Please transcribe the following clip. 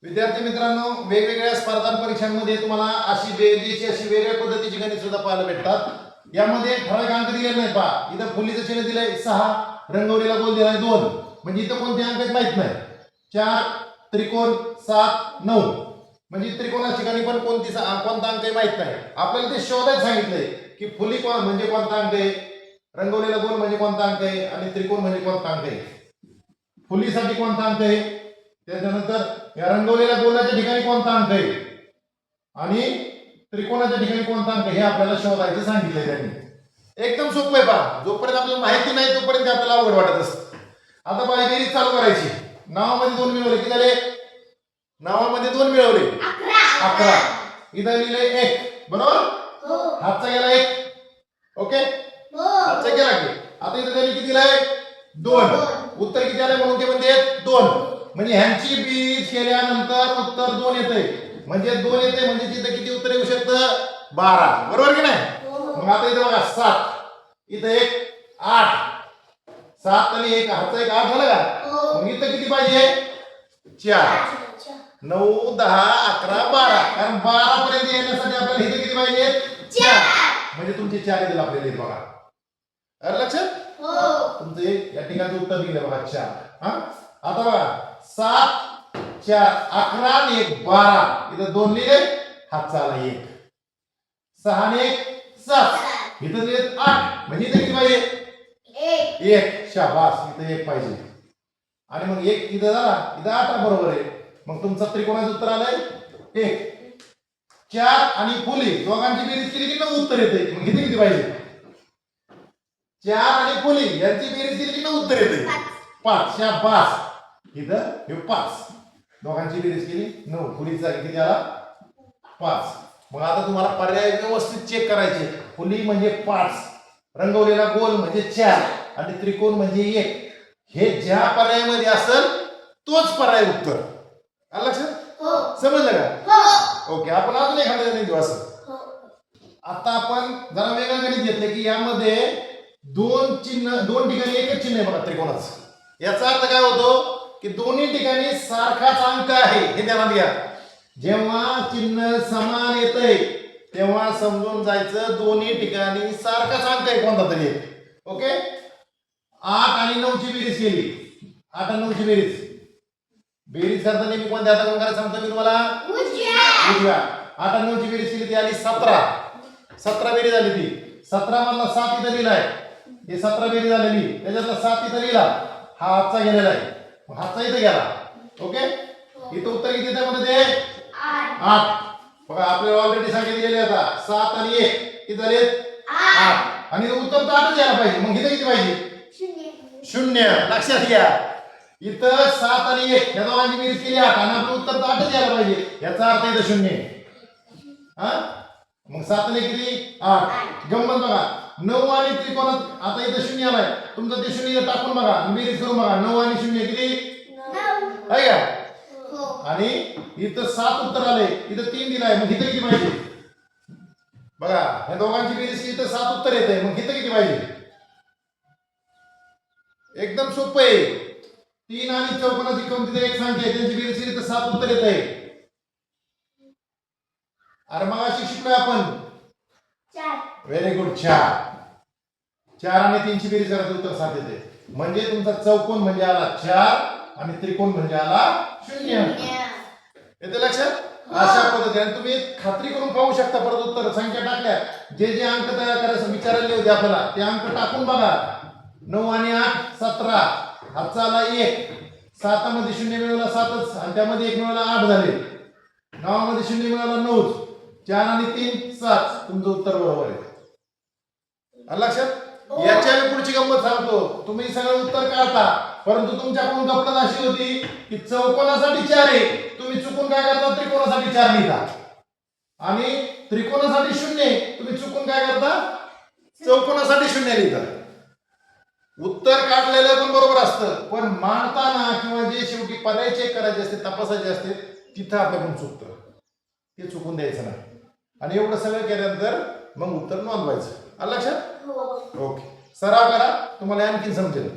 विद्यार्थी मित्रांनो, वेगवेगळ्या स्पर्धा परीक्षांमध्ये तुम्हाला अशी बेरजेची अशी वेगळ्या पद्धतीची गणित सुद्धा पाहायला भेटतात. यामध्ये ठराविक अंक दिलेले नाही. पहा, इथं फुलीचं चिन्ह दिलंय 6, रंगवलेला गोल दिलाय 2. म्हणजे इथं कोणते अंक आहेत माहित नाही. 4, त्रिकोण 7, 9. म्हणजे त्रिकोणा ठिकाणी पण कोणता अंक आहे माहित नाही. आपल्याला ते शोधायला सांगितलंय की फुली कोण म्हणजे कोणता अंक आहे, रंगवलेला गोल म्हणजे कोणता अंक आहे आणि त्रिकोण म्हणजे कोणता अंक आहे. फुलीसाठी कोणता अंक आहे, त्याच्यानंतर या रंगवलेल्या गोलाच्या ठिकाणी कोणता अंक आहे आणि त्रिकोणाच्या ठिकाणी कोणता अंक हे आपल्याला शोधायचं सांगितलंय त्यांनी. एकदम सोपं आहे. पहा, जोपर्यंत आपल्याला माहिती नाही तोपर्यंत आपल्याला अवघड वाटत असतं. आता पहा, बेरीज चालू करायची. नावामध्ये 2 मिळवले, किती झाले? नावामध्ये 2 मिळवले 11. इथं लिहिले 1, बरोबर? हातचा गेला 1. ओके, हातचा गेला की आता इथं त्यांनी किती दिलाय? 2. उत्तर किती आलंय म्हणून ते म्हणते 2. म्हणजे ह्यांची बेरीज केल्यानंतर उत्तर 2 येते. म्हणजे 2 येते म्हणजे तिथे किती उत्तर येऊ शकतं? 12. बरोबर की नाही? मग आता इथे बघा 7, इथे 1 8. 7 आणि 1 हातचा 1 8 झाला का? मग इथं किती पाहिजे? 4. 9 10 11 12. कारण 12 पर्यंत येण्यासाठी आपल्याला इथे किती पाहिजे? 4. म्हणजे तुमचे 4 येतील आपल्याला. बघा, आलं लक्षात? तुमचे या ठिकाणी उत्तर दिलं बघा 4. हा, आता बघा 7 4 11 आणि 1 12. इथं 2 लिहिले, हातचा आला 1. 6 आणि 1 7. इथं दिले 8. म्हणजे इथे किती पाहिजे? 1. शाबास, इथं 1 पाहिजे. आणि मग 1 इथं झाला, इथं 8 बरोबर आहे. मग तुमचं त्रिकोणाचं उत्तर आलंय 1. 4 आणि फुली दोघांची बेरीज केली की 9 उत्तर येते. मग इथे किती पाहिजे? 4 आणि फुली यांची बेरीज केली की 9 उत्तर येते. 5. शाबास, इथं हे 5. दोघांची बेरीज केली 9. फुलीचा किती आला? 5. मग आता तुम्हाला पर्याय व्यवस्थित चेक करायचे. फुली म्हणजे 5, रंगवलेला गोल म्हणजे 4 आणि त्रिकोण म्हणजे 1. हे ज्या पर्यायामध्ये असेल तोच पर्याय उत्तर. आलं लक्षात? समजलं का? ओके, आपण अजून एखादं गणित घेऊ. असं आता आपण जरा वेगळं गणित घेतलं की यामध्ये 2 ठिकाणी एकच चिन्ह आहे बघा त्रिकोणाचं. याचा अर्थ काय होतो की दोन्ही ठिकाणी सारखाच अंक आहे हे ध्यानात घ्या. जेव्हा चिन्ह समान येतंय तेव्हा समजून जायचं दोन्ही ठिकाणी सारखाच अंक आहे कोणता तरी. ओके, 8 आणि 9 ची बेरीज केली. 8 आणि 9 ची बेरीज करताना मी कोणत्या हाताने करायचं सांगतो मी तुम्हाला? उजव्या. 8 आणि 9 ची बेरीज केली ती आली 17. 17 बेरीज आली ती. 17 मधला 7 इथं लिहिलाय, हे 17 बेरीज आलेली. त्याच्यातला 7 इथं लिहिला, हा हातचा गेलेला आहे. हातचा इथं गेला. ओके, इथं उत्तर किती येतं मध्ये? 8. बघा, आपल्याला ऑलरेडी संख्या दिलेली आता 7 आणि 1 किती झाले? 8. आणि उत्तर तर 8च यायला पाहिजे. मग इथं किती पाहिजे? 0. लक्षात घ्या, इथं 7 आणि 1 या दोघांची बेरीज केली 8 आणि आपलं उत्तर तर 8च यायला पाहिजे. याचा अर्थ इथं 0 आहे. हा, मग 7 आणि किती? 8. गंमत बघा, 9 आणि त्रिकोणात आता इथं 0 आलाय. तुमचं ते 0 टाकून बघा, बेरीज करून बघा. 9 आणि 0 किती आहे का? आणि इथं 7 उत्तर आले, इथं 3 दिलाय. मग इथं किती पाहिजे? बघा, या दोघांची बेरीज इथं 7 उत्तर येते. मग इथं किती पाहिजे? एकदम सोपं आहे. 3 आणि चौकोनाची कोणती एक संख्या आहे त्यांची बेरीज केली तर 7 उत्तर येत आहे. अरे मग अशी शिकलोय आपण. 4. Very good. 4 आणि 3 ची बेरीज करायचं उत्तर 7 येते. म्हणजे तुमचा चौकोन म्हणजे आला 4 आणि त्रिकोण म्हणजे आला 0. येते लक्षात? अशा पद्धतीने तुम्ही खात्री करून पाहू शकता. परत उत्तर संख्या टाकल्या, जे जे अंक तयार करायचं विचारले होते आपल्याला ते अंक टाकून बघा. 9 आणि 8 17. हातचा आला 1. 7 मध्ये 0 मिळवला 7च आणि त्यामध्ये 1 मिळवला 8 झाले. 9 मध्ये 0 मिळवला 9. 4 आणि 3 7. तुमचं उत्तर बरोबर आहे. आलं लक्षात? याच्या पुढची गंमत सांगतो. तुम्ही सगळं उत्तर काढता परंतु तुमच्याकडून गप्पत अशी होती की चौकोनासाठी 4 आहे, तुम्ही चुकून काय करता? त्रिकोणासाठी 4 लिहिता. आणि त्रिकोणासाठी 0 आहे, तुम्ही चुकून काय करता? चौकोनासाठी 0 लिहिता. उत्तर काढलेलं पण बरोबर असतं, पण मांडताना किंवा जे शेवटी पर्याय चेक करायचे असते, तपासायचे असते, तिथं आपल्याकडून चुकतं. ते चुकून द्यायचं नाही. आणि एवढं सगळं केल्यानंतर मग उत्तर नोंदवायचं. आलं लक्षात? ओके, सराव करा, तुम्हाला आणखी समजेल.